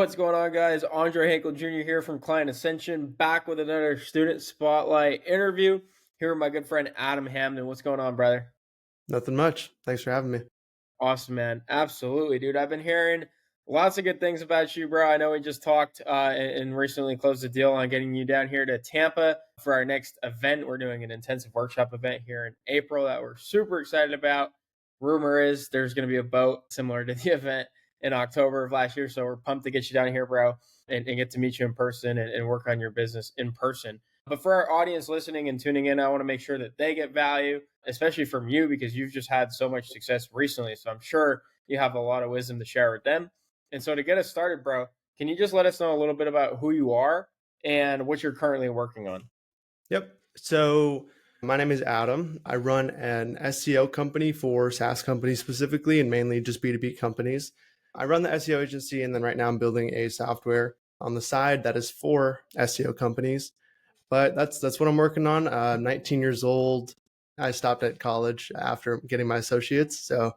What's going on, guys? Andre Hinkle Jr. here from Client Ascension, back with another student spotlight interview. Here with my good friend Adam Hamden. What's going on, brother? Nothing much. Thanks for having me. Awesome, man. Absolutely, dude. I've been hearing lots of good things about you, bro. I know we just talked and recently closed a deal on getting you down here to Tampa for our next event. We're doing an intensive workshop event here in April that we're super excited about. Rumor is there's going to be a boat similar to the event in October of last year. So we're pumped to get you down here, bro, and get to meet you in person and work on your business in person. But for our audience listening and tuning in, I want to make sure that they get value, especially from you, because you've just had so much success recently. So I'm sure you have a lot of wisdom to share with them. And so to get us started, bro, can you just let us know a little bit about who you are and what you're currently working on? Yep. So my name is Adam. I run an SEO company for SaaS companies specifically, and mainly just B2B companies. I run the SEO agency, and then right now I'm building a software on the side that is for SEO companies. But that's what I'm working on. 19 years old. I stopped at college after getting my associates. So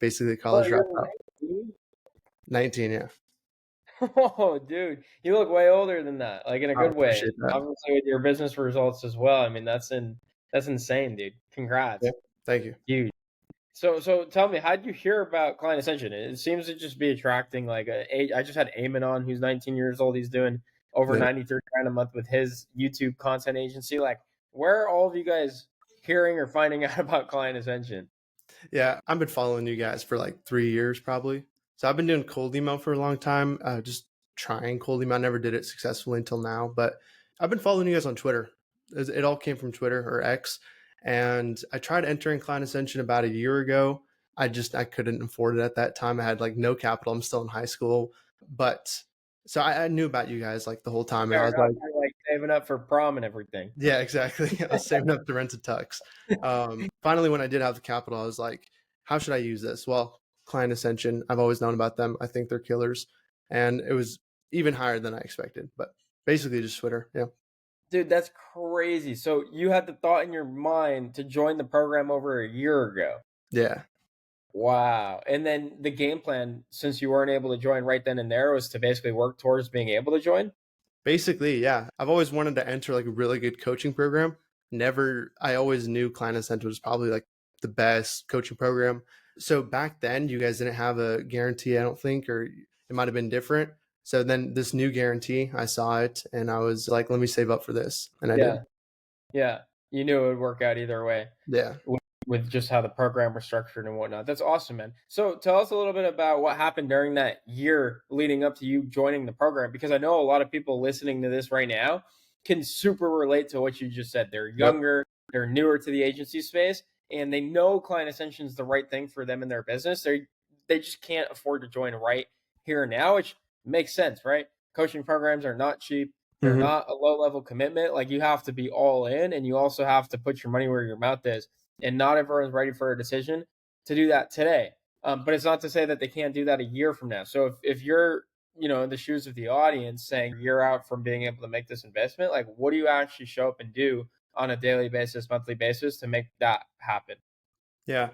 basically Oh, college you're dropout. 19, yeah. Oh, dude, you look way older than that, like in a I good way. appreciate that. Obviously, with your business results as well. I mean, that's insane, dude. Yeah. Congrats, Thank you. huge. So tell me, how did you hear about Client Ascension? It seems to just be attracting like I just had Eamon on, who's 19 years old. He's doing over Yeah. 93 grand a month with his YouTube content agency. Like, where are all of you guys hearing or finding out about Client Ascension? Yeah, I've been following you guys for like 3 years probably. So I've been doing cold email for a long time, just trying cold email. I never did it successfully until now, but I've been following you guys on Twitter. It all came from Twitter or X. And I tried entering Client Ascension about a year ago. I couldn't afford it at that time. I had like no capital. I'm still in high school. But so I knew about you guys like the whole time. And I Fair was enough. like, You're like saving up for prom and everything. yeah, exactly. I was saving up to rent a tux. Finally, when I did have the capital, I was like, how should I use this? Well, Client Ascension, I've always known about them. I think they're killers. And it was even higher than I expected. But basically just Twitter. Yeah. Dude, that's crazy. So you had the thought in your mind to join the program over a year ago. Yeah. Wow. And then the game plan, since you weren't able to join right then and there, was to basically work towards being able to join? Basically, yeah. I've always wanted to enter like a really good coaching program. I always knew Client Ascension was probably like the best coaching program. So back then, you guys didn't have a guarantee, I don't think, or it might have been different. So then this new guarantee, I saw it and I was like, let me save up for this. And I did. Yeah. Yeah. You knew it would work out either way Yeah. with just how the program was structured and whatnot. That's awesome, man. So tell us a little bit about what happened during that year leading up to you joining the program, because I know a lot of people listening to this right now can super relate to what you just said. They're Yep. younger, they're newer to the agency space, and they know Client Ascension is the right thing for them in their business. They just can't afford to join right here and now, which makes sense, right? Coaching programs are not cheap. They're Hmm. not a low level commitment. Like, you have to be all in, and you also have to put your money where your mouth is. And not everyone's ready for a decision to do that today. But it's not to say that they can't do that a year from now. So if you're, in the shoes of the audience saying you're out from being able to make this investment, like, what do you actually show up and do on a daily basis, monthly basis to make that happen? Yeah.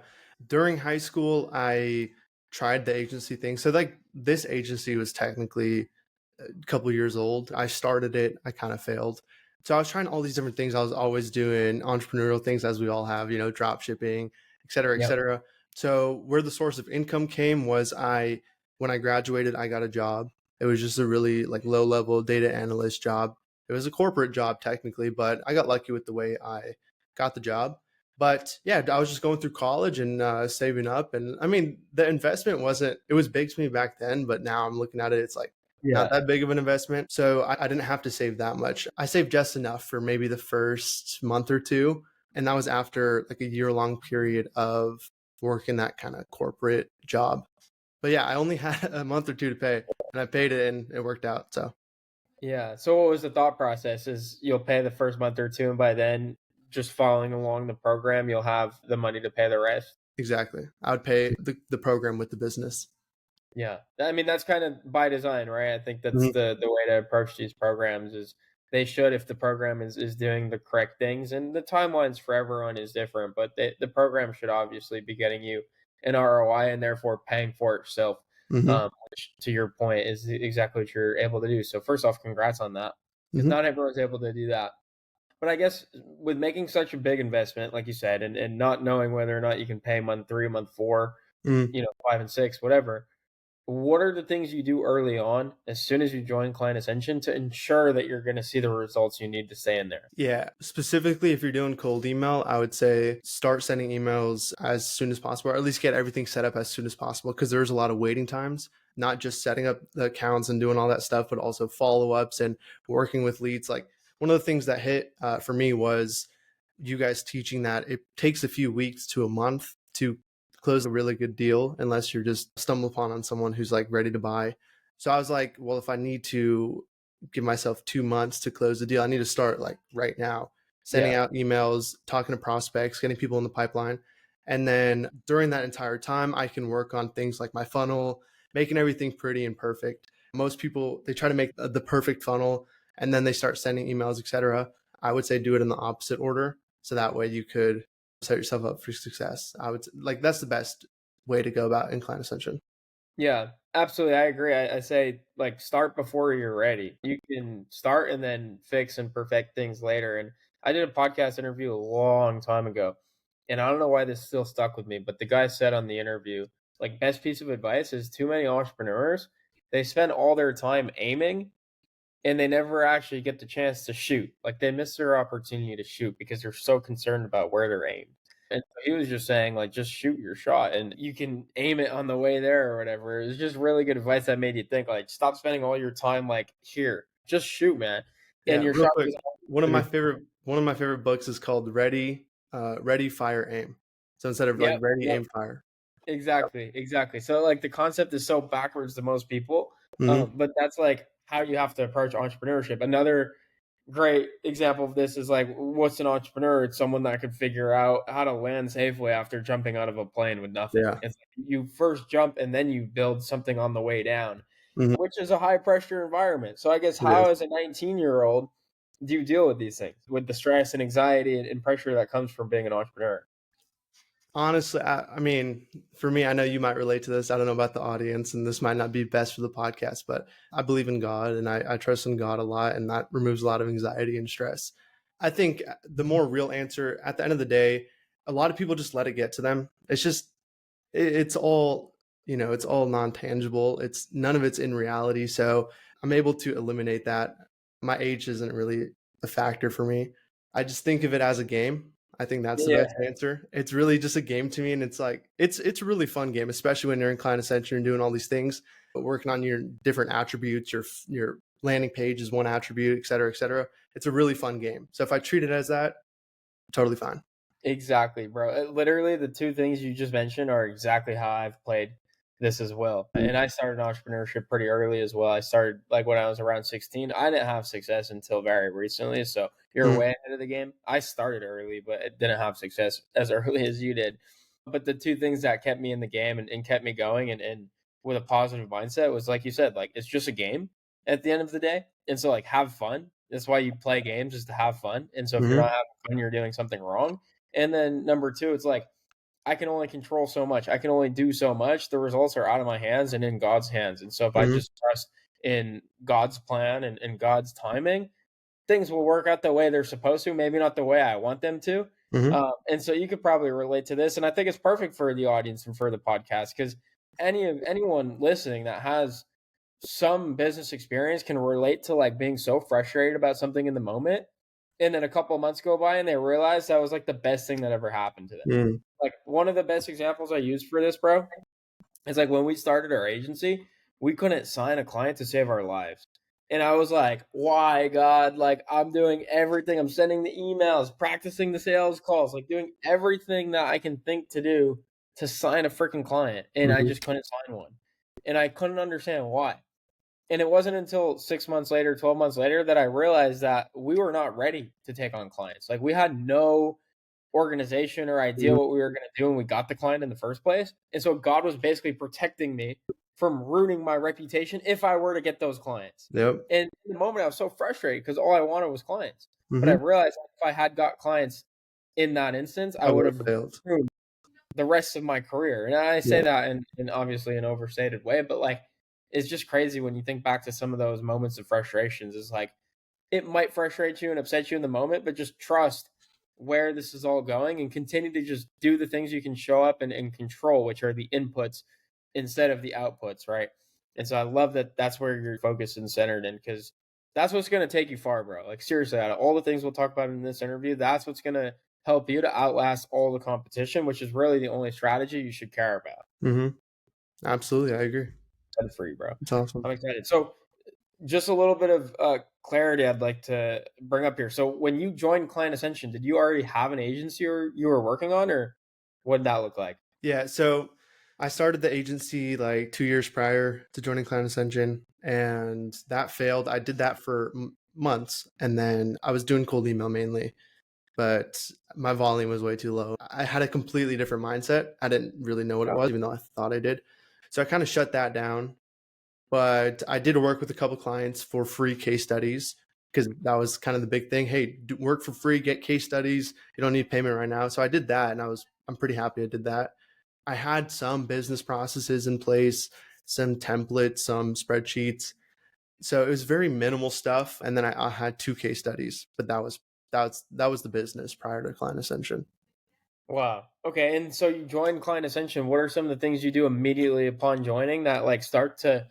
During high school, I tried the agency thing. So like this agency was technically a couple years old. I started it, I kind of failed. So I was trying all these different things. I was always doing entrepreneurial things as we all have, drop shipping, et cetera, et Yep. cetera. So where the source of income came was when I graduated, I got a job. It was just a really like low level data analyst job. It was a corporate job technically, but I got lucky with the way I got the job. But yeah, I was just going through college and saving up. And I mean, the investment it was big to me back then, but now I'm looking at it, it's like, not Yeah. that big of an investment. So I didn't have to save that much. I saved just enough for maybe the first month or two. And that was after like a year-long period of working that kind of corporate job. But yeah, I only had a month or two to pay and I paid it and it worked out. So Yeah. So what was the thought process? Is you'll pay the first month or two, and by then, just following along the program, you'll have the money to pay the rest? exactly. I would pay the program with the business. Yeah. I mean, that's kind of by design, right? I think that's Mhm. the way to approach these programs. Is they should, if the program is doing the correct things, and the timelines for everyone is different, but the program should obviously be getting you an ROI and therefore paying for itself. which to your point is exactly what you're able to do. So first off, congrats on that, because Mm-hmm. not everyone's able to do that. But I guess with making such a big investment, like you said, and not knowing whether or not you can pay month 3, month 4, Mm-hmm. 5 and 6, whatever, what are the things you do early on as soon as you join Client Ascension to ensure that you're going to see the results you need to stay in there? Yeah, specifically if you're doing cold email, I would say start sending emails as soon as possible, or at least get everything set up as soon as possible, because there's a lot of waiting times, not just setting up the accounts and doing all that stuff, but also follow-ups and working with leads. Like one of the things that hit for me was you guys teaching that it takes a few weeks to a month to close a really good deal, unless you're just stumble upon on someone who's like ready to buy. So I was like, well, if I need to give myself 2 months to close the deal, I need to start like right now, sending Yeah. out emails, talking to prospects, getting people in the pipeline. And then during that entire time, I can work on things like my funnel, making everything pretty and perfect. Most people, they try to make the perfect funnel and then they start sending emails, etc. I would say do it in the opposite order. So that way you could set yourself up for success. I would like that's the best way to go about incline ascension. Yeah, absolutely. I agree. I say like start before you're ready. You can start and then fix and perfect things later. And I did a podcast interview a long time ago, and I don't know why this still stuck with me, but the guy said on the interview, like, best piece of advice is too many entrepreneurs, they spend all their time aiming and they never actually get the chance to shoot. Like they miss their opportunity to shoot because they're so concerned about where they're aimed. And so he was just saying, like, just shoot your shot and you can aim it on the way there or whatever. It was just really good advice that made you think, like, stop spending all your time like here. Just shoot, man. And Yeah, your real shot quick, was one of gonna my be favorite one of my favorite books is called Ready, Fire, Aim. So instead of like yep, Ready, yep. Aim, Fire. Exactly, exactly. So, like, the concept is so backwards to most people, Mm-hmm. but that's, like, how you have to approach entrepreneurship. Another great example of this is, like, what's an entrepreneur? It's someone that can figure out how to land safely after jumping out of a plane with nothing. Yeah. It's like you first jump and then you build something on the way down, Mm-hmm. which is a high pressure environment. So I guess It is. how, as a 19-year-old, do you deal with these things, with the stress and anxiety and pressure that comes from being an entrepreneur? Honestly, I mean, for me, I know you might relate to this. I don't know about the audience, and this might not be best for the podcast, but I believe in God and I trust in God a lot, and that removes a lot of anxiety and stress. I think the more real answer at the end of the day, a lot of people just let it get to them. It's just it's all it's all non-tangible, it's none of it's in reality, so I'm able to eliminate that. My age isn't really a factor for me. I just think of it as a game. I think that's the Yeah, best answer. It's really just a game to me, and it's like it's a really fun game, especially when you're in client ascension and doing all these things, but working on your different attributes, your landing page is one attribute, et cetera, et cetera. It's a really fun game, so if I treat it as that, totally fine. exactly, bro. Literally, the two things you just mentioned are exactly how I've played this as well. And I started entrepreneurship pretty early as well. I started like when I was around 16. I didn't have success until very recently. So you're Mhm. way ahead of the game. I started early, but it didn't have success as early as you did. But the two things that kept me in the game and kept me going and with a positive mindset was, like you said, like, it's just a game at the end of the day. And so, like, have fun. That's why you play games, is to have fun. And so if you're not Mhm. having fun, you're doing something wrong. And then number two, it's like I can only control so much. I can only do so much. The results are out of my hands and in God's hands. And so if I Mhm. just trust in God's plan and God's timing, things will work out the way they're supposed to, maybe not the way I want them to. Mhm. And so you could probably relate to this. And I think it's perfect for the audience and for the podcast, because anyone listening that has some business experience can relate to, like, being so frustrated about something in the moment, and then a couple of months go by and they realize that was like the best thing that ever happened to them. Mhm. Like, one of the best examples I used for this, bro, is like when we started our agency, we couldn't sign a client to save our lives. And I was like, why, God? Like, I'm doing everything. I'm sending the emails, practicing the sales calls, like doing everything that I can think to do to sign a freaking client. And I Mhm. just couldn't sign one. And I couldn't understand why. And it wasn't until 6 months later, 12 months later, that I realized that we were not ready to take on clients. Like, we had no organization or idea Mhm. what we were going to do when we got the client in the first place. And so God was basically protecting me from ruining my reputation if I were to get those clients. Yep. And in the moment, I was so frustrated because all I wanted was clients. But I Mhm. realized if I had got clients in that instance, I I would would have have failed. ruined. the rest of my career. And I say Yeah. that in obviously an overstated way, but like it's just crazy when you think back to some of those moments of frustrations. It's like it might frustrate you and upset you in the moment, but just trust where this is all going and continue to just do the things you can show up and control, which are the inputs instead of the outputs, right? And so I love that that's where you're focused and centered in because that's what's going to take you far, bro. Like, seriously, out of all the things we'll talk about in this interview, that's what's going to help you to outlast all the competition, which is really the only strategy you should care about. Mm-hmm. Absolutely. I agree. Excited for you, bro. It's awesome. I'm excited. So, just a little bit of clarity I'd like to bring up here. So, when you joined Client Ascension, did you already have an agency or you were working on, or what did that look like? Yeah. So I started the agency like 2 years prior to joining Client Ascension, and that failed. I did that for months, and then I was doing cold email mainly, but my volume was way too low. I had a completely different mindset. I didn't really know what it was, even though I thought I did. So I kind of shut that down. But I did work with a couple clients for free case studies because that was kind of the big thing. Hey, work for free, get case studies. You don't need payment right now. So I did that, and I'm pretty happy I did that. I had some business processes in place, some templates, some spreadsheets. So it was very minimal stuff. And then I had 2 case studies, but that was the business prior to Client Ascension. Wow. Okay. And so you joined Client Ascension. What are some of the things you do immediately upon joining that like start to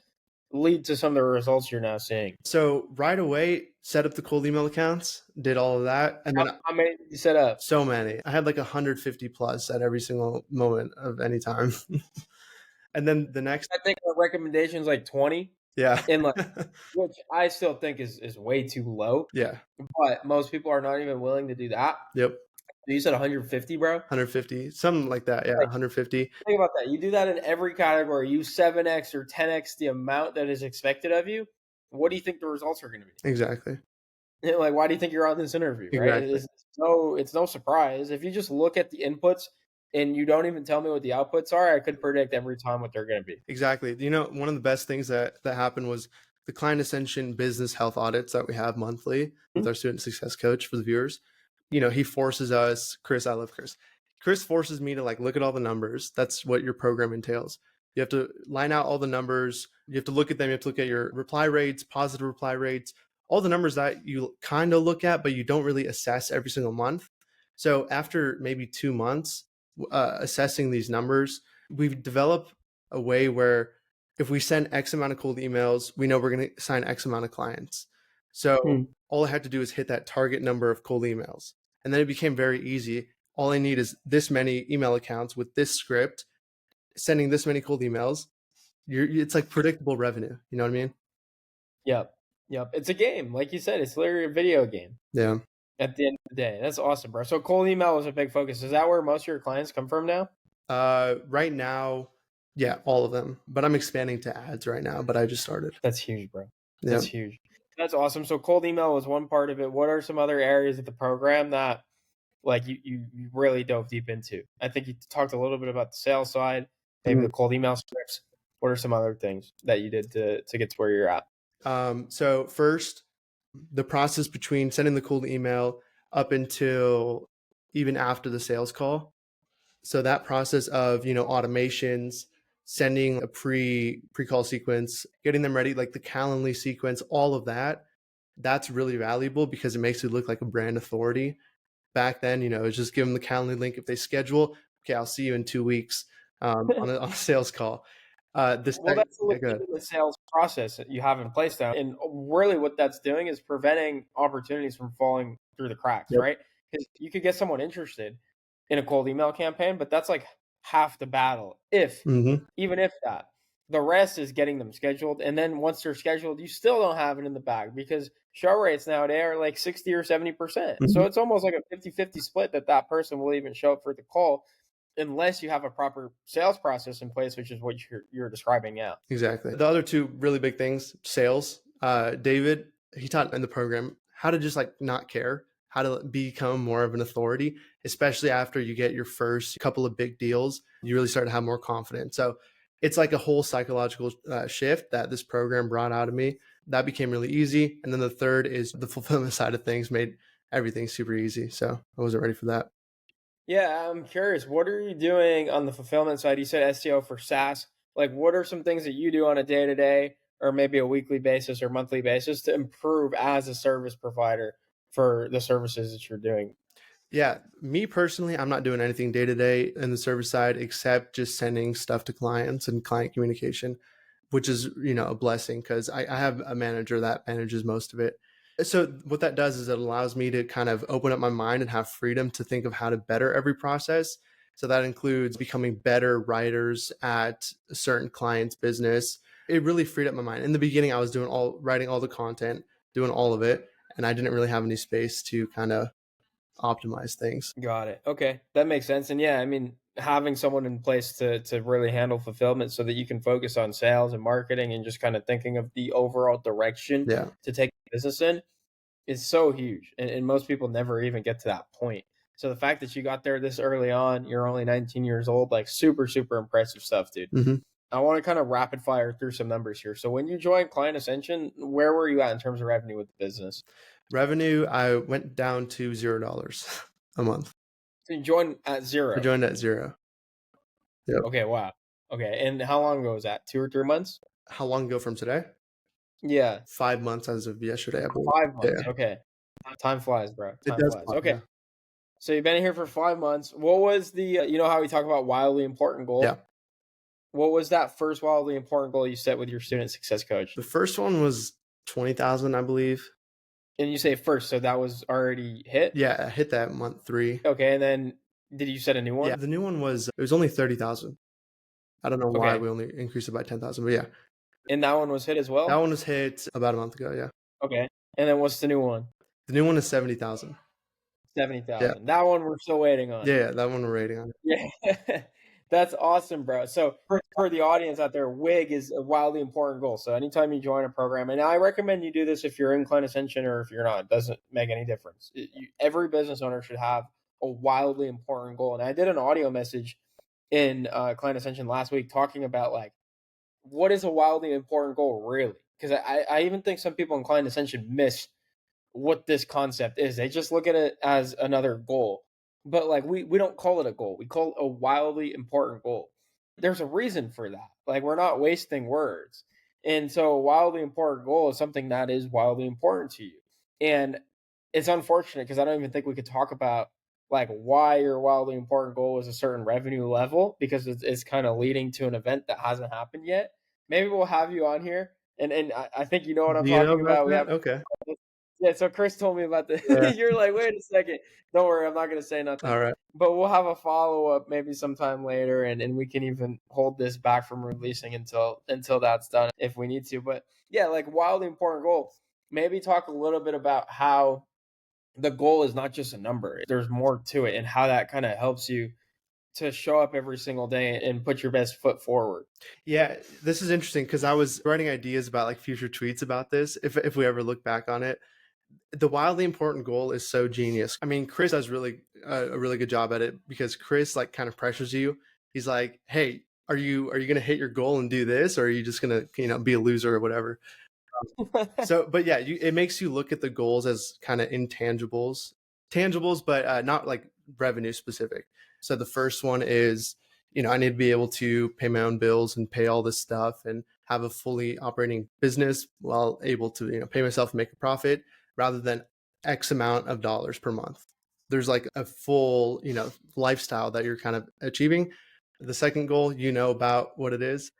lead to some of the results you're now seeing? So right away, set up the cold email accounts, did all of that, and then How many did you set up? so many. I had like 150 plus at every single moment of any time. And then the next, I think our recommendation's like 20, yeah, and like which I still think is way too low, yeah, but most people are not even willing to do that. yep, You said 150, bro. 150, something like that. Yeah, Like 150. think about that. You do that in every category. You 7x or 10x the amount that is expected of you. What do you think the results are going to be? Exactly, Like, why do you think you're on this interview? Right? exactly, It's no surprise if you just look at the inputs and you don't even tell me what the outputs are. I could predict every time what they're going to be. exactly. You know, one of the best things that happened was the Client Ascension business health audits that we have monthly with our student success coach for the viewers. You know, he forces us, Chris, I love Chris. Chris forces me to like look at all the numbers. That's what your program entails. You have to line out all the numbers. You have to look at them. You have to look at your reply rates, positive reply rates, all the numbers that you kind of look at, but you don't really assess every single month. So after maybe 2 months assessing these numbers, we've developed a way where if we send X amount of cold emails, we know we're going to sign X amount of clients. So Hmm. all I had to do is hit that target number of cold emails. And then it became very easy. All I need is this many email accounts with this script, sending this many cold emails. It's like predictable revenue. You know what I mean? Yep. Yep. It's a game. Like you said, it's literally a video game Yeah. at the end of the day. That's awesome, bro. So cold email is a big focus. Is that where most of your clients come from now? Right now, yeah, all of them. But I'm expanding to ads right now. But I just started. That's huge, bro. Yeah. That's huge. That's awesome. So cold email was one part of it. What are some other areas of the program that like you really dove deep into? I think you talked a little bit about the sales side, maybe the cold email scripts. What are some other things that you did to get to where you're at? So first, the process between sending the cold email up until even after the sales call. So that process of, automations, sending a pre-call sequence, getting them ready, like the Calendly sequence, all of that, that's really valuable because it makes you look like a brand authority. Back then, it's just give them the Calendly link. If they schedule, okay, I'll see you in 2 weeks on a sales call. Well, that's a Yeah, go ahead. legitimate sales process that you have in place now. And really what that's doing is preventing opportunities from falling through the cracks, Yep. right? Because you could get someone interested in a cold email campaign, but that's like half the battle, Mm-hmm. even if that. The rest is getting them scheduled. And then once they're scheduled, you still don't have it in the bag because show rates nowadays are like 60 or 70%. Mm-hmm. So it's almost like a 50-50 split that person will even show up for the call unless you have a proper sales process in place, which is what you're describing now. Exactly. The other two really big things, sales. David, he taught in the program how to just like not care, how to become more of an authority, especially after you get your first couple of big deals, you really start to have more confidence. So it's like a whole psychological shift that this program brought out of me. That became really easy. And then the third is the fulfillment side of things made everything super easy. So I wasn't ready for that. Yeah, I'm curious. What are you doing on the fulfillment side? You said SEO for SaaS. Like, what are some things that you do on a day to day or maybe a weekly basis or monthly basis to improve as a service provider for the services that you're doing? Yeah, me personally, I'm not doing anything day to day in the service side except just sending stuff to clients and client communication, which is, a blessing because I have a manager that manages most of it. So what that does is it allows me to kind of open up my mind and have freedom to think of how to better every process. So that includes becoming better writers at a certain client's business. It really freed up my mind. In the beginning, I was writing all the content, doing all of it, and I didn't really have any space to kind of optimize things. Got it. Okay. That makes sense. And yeah, I mean, having someone in place to really handle fulfillment so that you can focus on sales and marketing and just kind of thinking of the overall direction Yeah. to take the business in is so huge. And most people never even get to that point. So the fact that you got there this early on, you're only 19 years old, like super, super impressive stuff, dude. hmm I want to kind of rapid fire through some numbers here. So when you joined Client Ascension, where were you at in terms of revenue with the business? Revenue, I went down to $0 a month. So you joined at I zero. joined at zero. Yep. Okay, wow. Okay, and how long ago was that? 2 or 3 months? How long ago from today? Yeah, 5 months as of yesterday, I believe. 5 months. Yeah. Okay, time flies, bro. It Time does flies. fly, Okay, yeah. so you've been here for 5 months. What was the? You know how we talk about wildly important Yeah. goal? What was that first wildly important goal you set with your student success coach? The first one was 20,000, I believe. And you say first, so that was already hit. Yeah, I hit that month 3. Okay, and then did you set a new Yeah, one? the new one it was only 30,000. I don't know why Okay, we only increased it by 10,000, but yeah. and that one was hit as That well. one was hit about a month ago, yeah. Okay, and then what's the new one? The new one is 70,000. Seventy Yeah. thousand. That one we're still waiting on. Yeah, that one we're rating on. Yeah, that's awesome, bro. So for the audience out there, WIG is a wildly important goal. So anytime you join a program, and I recommend you do this if you're in Client Ascension or if you're not, it doesn't make any difference. Every business owner should have a wildly important goal. And I did an audio message in Client Ascension last week talking about like what is a wildly important goal really? Because I even think some people in Client Ascension miss what this concept is. They just look at it as another goal. But like we don't call it a goal. We call it a wildly important goal. There's a reason for that. Like we're not wasting words. And so a wildly important goal is something that is wildly important to you. And it's unfortunate because I don't even think we could talk about like why your wildly important goal is a certain revenue level because it's kind of leading to an event that hasn't happened yet. Maybe we'll have you on here and I think you know what I'm Do you know talking about about. We that? have Okay. yeah, so Chris told me about Yeah. the you're like, "Wait a second. Don't worry, I'm not gonna say nothing." Alright. But we'll have a follow-up maybe sometime later, and we can even hold this back from releasing until that's done if we need to. But yeah, like wildly important goal. Maybe talk a little bit about how the goal is not just a number. There's more to it and how that kind of helps you to show up every single day and put your best foot forward. Yeah, this is interesting because I was writing ideas about, like, future tweets about this if we ever look back on it. The wildly important goal is so genius. I mean, Chris does a really good job at it because Chris, like, kind of pressures you. He's like, "Hey, are you gonna hit your goal and do this, or are you just gonna, be a loser or whatever?" So, but yeah, it makes you look at the goals as kind of intangibles, tangibles, but not like revenue specific. So the first one is, I need to be able to pay my own bills and pay all this stuff and have a fully operating business while able to, pay myself and make a profit rather than X amount of dollars per month. There's like a full, lifestyle that you're kind of achieving. The second goal, about what it is,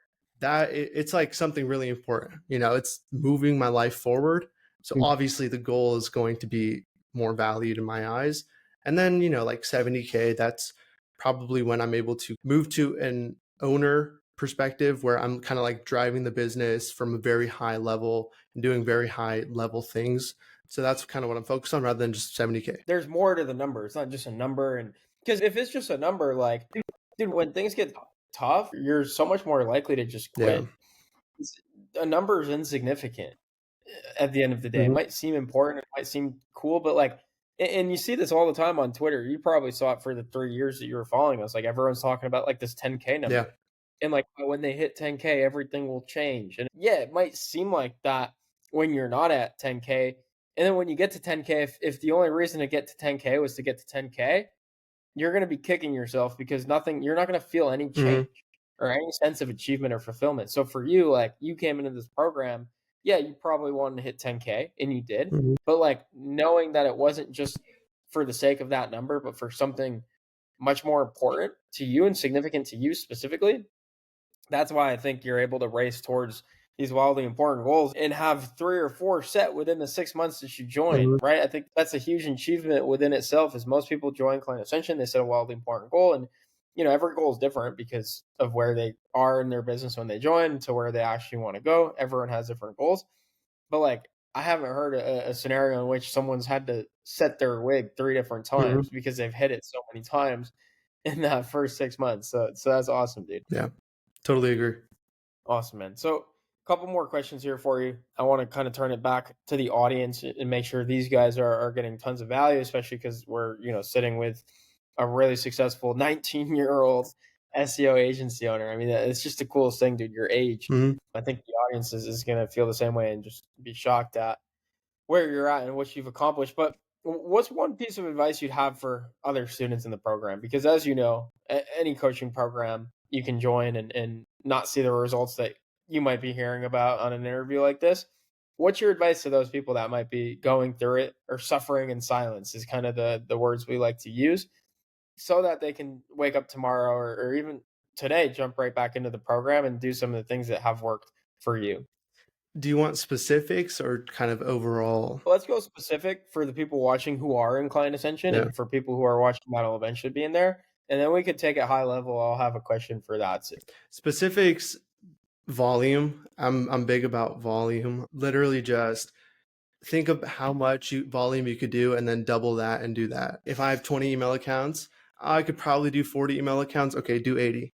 it's like something really important. It's moving my life forward. So obviously the goal is going to be more valued in my eyes. And then, like 70K, that's probably when I'm able to move to an owner perspective where I'm kind of like driving the business from a very high level and doing very high level things. So that's kind of what I'm focused on rather than just 70K. There's more to the number. It's not just a number. And because if it's just a number, like, dude, when things get tough, you're so much more likely to just Yeah. quit. A number is insignificant at the end of the day. It Mhm. might seem important, it might seem cool, but like, and you see this all the time on Twitter. You probably saw it for the 3 years that you were following us. Like everyone's talking about like this 10K Yeah. number, and like when they hit 10K, everything will change. And yeah, it might seem like that when you're not at 10K, and then when you get to 10K, if the only reason to get to 10K was to get to 10K, you're going to be kicking yourself because you're not going to feel any Mhm. change or any sense of achievement or fulfillment. So for you, like you came into this program, yeah, you probably wanted to hit 10K and you did, Mhm. but like knowing that it wasn't just for the sake of that number, but for something much more important to you and significant to you specifically, that's why I think you're able to race towards these wildly important goals and have 3 or 4 set within the 6 months that you join, Mhm. right? I think that's a huge achievement within itself. As most people join Client Ascension, they set a wildly important goal, and every goal is different because of where they are in their business when they join to where they actually want to go. Everyone has different goals, but like I haven't heard a scenario in which someone's had to set their wig 3 different Mhm. times because they've hit it so many times in that first 6 months. So that's awesome, dude. Yeah, totally agree. Awesome, man. So, a couple more questions here for you. I want to kind of turn it back to the audience and make sure these guys are getting tons of value, especially because we're sitting with a really successful 19-year-old SEO agency owner. I mean, it's just the coolest thing, dude. Your age. Mhm. I think the audience is going to feel the same way and just be shocked at where you're at and what you've accomplished. But what's one piece of advice you'd have for other students in the program? Because as you know, any coaching program you can join and not see the results that you might be hearing about on an interview like this. What's your advice to those people that might be going through it or suffering in silence is kind of the words we like to use so that they can wake up tomorrow or even today, jump right back into the program and do some of the things that have worked for you. Do you want specifics or kind of overall? Let's go specific for the people watching who are in Client Ascension Yeah. and for people who are watching that'll eventually be in there. And then we could take it high level. I'll have a question for that too. Specifics, volume. I'm big about volume. Literally just think of how much volume you could do and then double that and do that. If I have 20 email accounts, I could probably do 40 email accounts. Okay, do 80.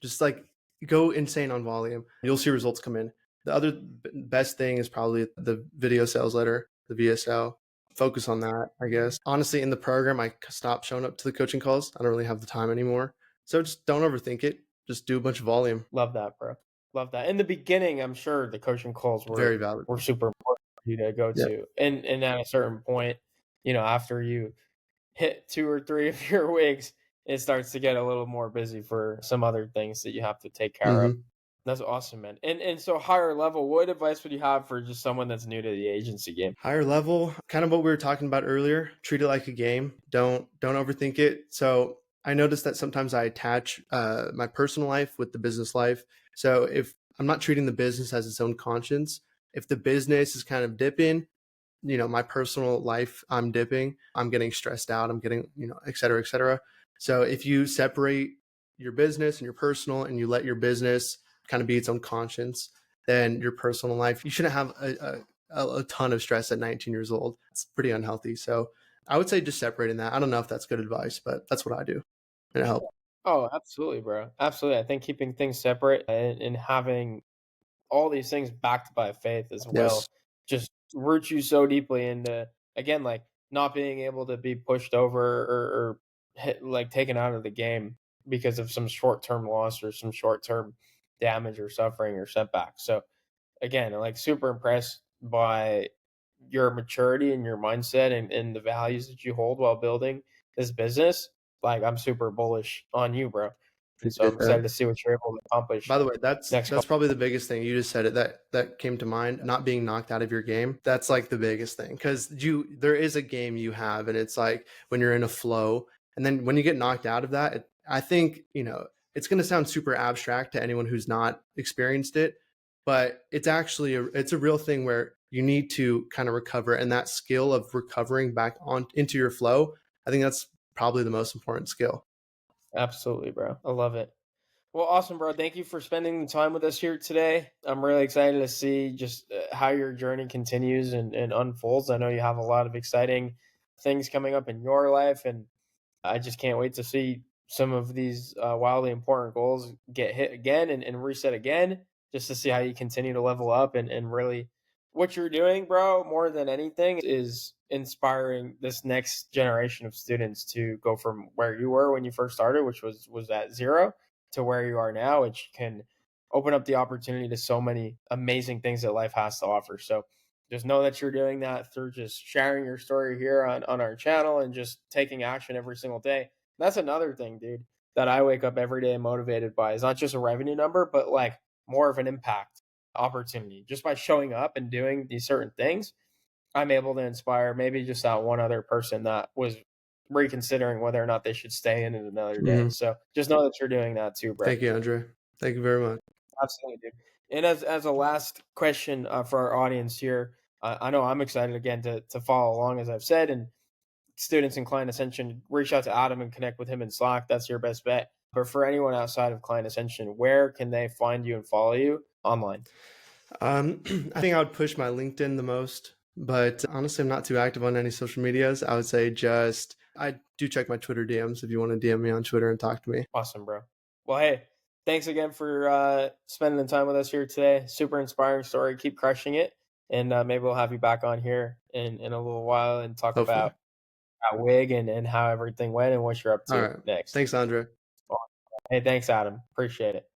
Just like go insane on volume. You'll see results come in. The other best thing is probably the video sales letter, the VSL. Focus on that, I guess. Honestly, in the program, I stopped showing up to the coaching calls. I don't really have the time anymore. So just don't overthink it. Just do a bunch of volume. Love that, bro. Love that. In the beginning, I'm sure the coaching calls Very were valuable. super important for you to go Yeah. to. And at a certain point, after you hit 2 or 3 of your weeks, it starts to get a little more busy for some other things that you have to take care of. Hmm. That's awesome, man. And so higher level, what advice would you have for just someone that's new to the agency game? Higher level, kind of what we were talking about earlier. Treat it like a game. Don't overthink it. So I noticed that sometimes I attach my personal life with the business life. So if I'm not treating the business as its own conscience, if the business is kind of dipping, my personal life, I'm dipping, I'm getting stressed out, I'm getting, et cetera, et cetera. So if you separate your business and your personal and you let your business kind of be its own conscience, then your personal life, you shouldn't have a ton of stress at 19 years old. It's pretty unhealthy. So I would say just separating that. I don't know if that's good advice, but that's what I do. And it helps. Oh, absolutely, bro. Absolutely. I think keeping things separate and having all these things backed by faith as Yes. well just roots you so deeply into again like not being able to be pushed over or like taken out of the game because of some short-term loss or some short-term damage or suffering or setback. So again, like super impressed by your maturity and your mindset and the values that you hold while building this business. Like I'm super bullish on you, bro. And so I'm Appreciate that. excited to see what you're able to accomplish By the way, that's next that's couple. probably the biggest thing. You just said it, that came to mind. Not being knocked out of your game. That's like the biggest thing because there is a game you have, and it's like when you're in a flow, and then when you get knocked out of that, I think it's going to sound super abstract to anyone who's not experienced it, but it's actually it's a real thing where you need to kind of recover, and that skill of recovering back on into your flow, I think that's probably the most important skill. Absolutely, bro. I love it. Well, awesome, bro. Thank you for spending the time with us here today. I'm really excited to see just how your journey continues and unfolds. I know you have a lot of exciting things coming up in your life, and I just can't wait to see some of these wildly important goals get hit again and reset again, just to see how you continue to level up and really what you're doing, bro. More than anything, is inspiring this next generation of students to go from where you were when you first started, which was at zero, to where you are now, which can open up the opportunity to so many amazing things that life has to offer. So just know that you're doing that through just sharing your story here on our channel and just taking action every single day. That's another thing, dude, that I wake up every day motivated by. Is not just a revenue number, but like more of an impact opportunity. Just by showing up and doing these certain things, I'm able to inspire maybe just that one other person that was reconsidering whether or not they should stay in it another day. Hmm. So just know that you're doing that too, bro. Thank you, Andre. Thank you very much. Absolutely, dude. And as a last question for our audience here, I know I'm excited again to follow along, as I've said, and students in Client Ascension, reach out to Adam and connect with him in Slack. That's your best bet. But for anyone outside of Client Ascension, where can they find you and follow you online? I think I would push my LinkedIn the most, but honestly, I'm not too active on any social medias. I would say just I do check my Twitter DMs if you want to DM me on Twitter and talk to me. Awesome, bro. Well, hey, thanks again for spending the time with us here today. Super inspiring story. Keep crushing it. And maybe we'll have you back on here in a little while and talk Hopefully. about Wig and how everything went and what you're up All to right. next. Thanks, Andre. Hey, thanks, Adam. Appreciate it.